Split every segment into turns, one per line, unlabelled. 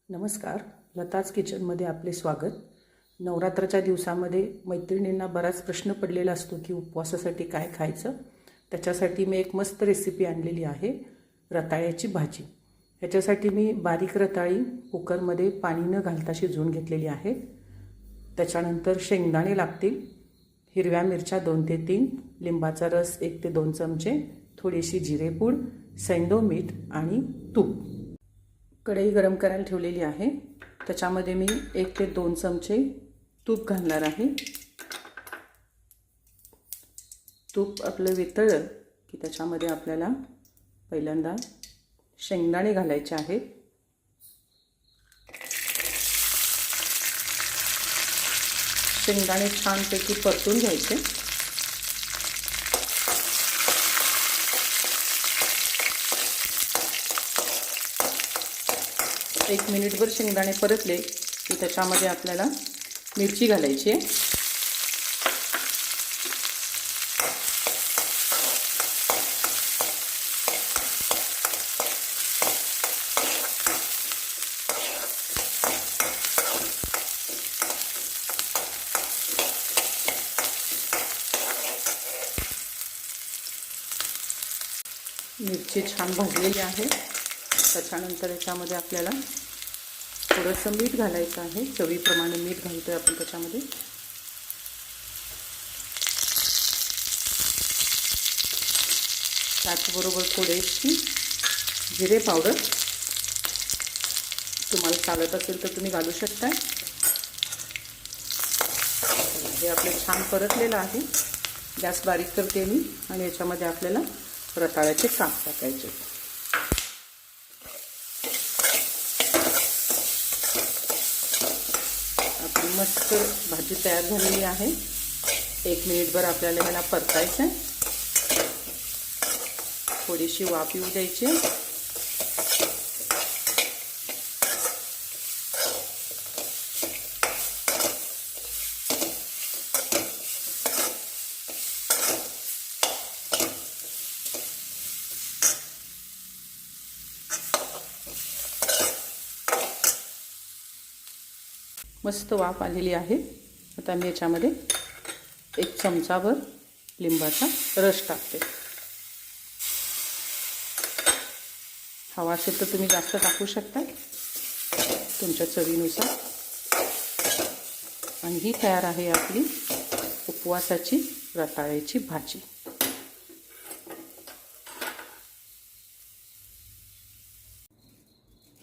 नमस्कार, लताज किचनमध्ये आपले स्वागत. नवरात्राच्या दिवसामध्ये मैत्रिणींना बराच प्रश्न पडलेला असतो की उपवासासाठी काय खायचं. त्याच्यासाठी मी एक मस्त रेसिपी आणलेली आहे, रताळ्याची भाजी. ह्याच्यासाठी मी बारीक रताळी कुकरमध्ये पाणी न घालता शिजवून घेतलेली आहे. त्याच्यानंतर शेंगदाणे लागतील, हिरव्या मिरच्या 2 ते 3, लिंबाचा रस 1 ते 2 चमचे, थोडीशी जिरेपूड, सैंधव मीठ आणि तूप. कढई गरम करायला ठेवलेली आहे. त्याच्यामध्ये मी 1 ते 2 चमचे तूप घालणार आहे. तूप आपलं वितळलं की त्याच्यामध्ये आपल्याला पहिल्यांदा शेंगदाणे घालायचे आहेत. शेंगदाणे छानपैकी परतून घ्यायचे. एक मिनिटभर शेंगदाणे परतले की त्याच्यामध्ये आपल्याला मिरची घालायची आहे. मिरची छान भाजलेली आहे. त्याच्यानंतर याच्यामध्ये आपल्याला थोडंसं मीठ घालायचं आहे. चवीप्रमाणे मीठ घालतो आहे आपण त्याच्यामध्ये. त्याचबरोबर थोडीशी जिरे पावडर, तुम्हाला चालत असेल तर तुम्ही घालू शकता. हे आपलं छान परतलेलं आहे. गॅस बारीक करते मी आणि याच्यामध्ये आपल्याला रताळ्याचे काप टाकायचे. आपली मस्त भाजी तयार झालेली आहे. 1 मिनिटभर आपल्याला ह्याला परतायचं आहे. थोडीशी वाफ येऊ द्यायची. मस्त वाफ आलेली आहे. आता मी याच्यामध्ये 1 चमचाभर लिंबाचा रस टाकते. हवा असेल तर तुम्ही जास्त टाकू शकता तुमच्या चवीनुसार. आणि ही तयार आहे आपली उपवासाची रताळ्याची भाजी.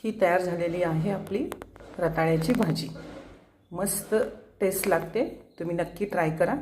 ही तयार झालेली आहे आपली रताळ्याची भाजी. मस्त टेस्ट लागते. तुम्ही नक्की ट्राय करा.